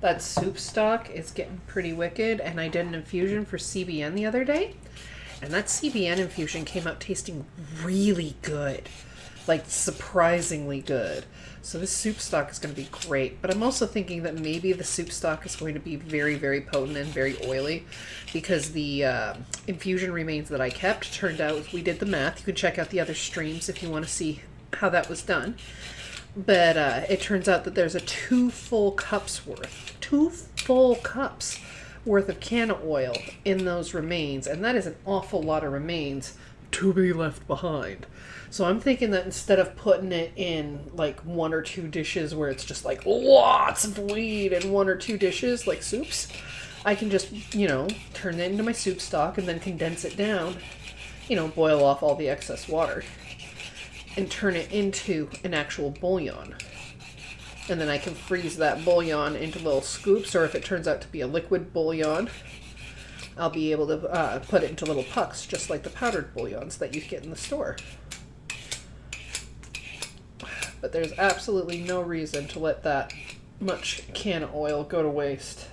That soup stock is getting pretty wicked, and I did an infusion for CBN the other day, and that CBN infusion came out tasting really good. Like, surprisingly good. So this soup stock is going to be great. But I'm also thinking that maybe the soup stock is going to be very, very potent and very oily, because the infusion remains that I kept turned out, we did the math. You can check out the other streams if you want to see how that was done. But it turns out that there's a 2 full cups worth of canna oil in those remains. And that is an awful lot of remains to be left behind. So I'm thinking that instead of putting it in like 1 or 2 dishes where it's just like lots of weed in 1 or 2 dishes, like soups, I can just, turn it into my soup stock and then condense it down, boil off all the excess water and turn it into an actual bouillon. And then I can freeze that bouillon into little scoops, or if it turns out to be a liquid bouillon, I'll be able to put it into little pucks, just like the powdered bouillons that you get in the store. But there's absolutely no reason to let that much can oil go to waste.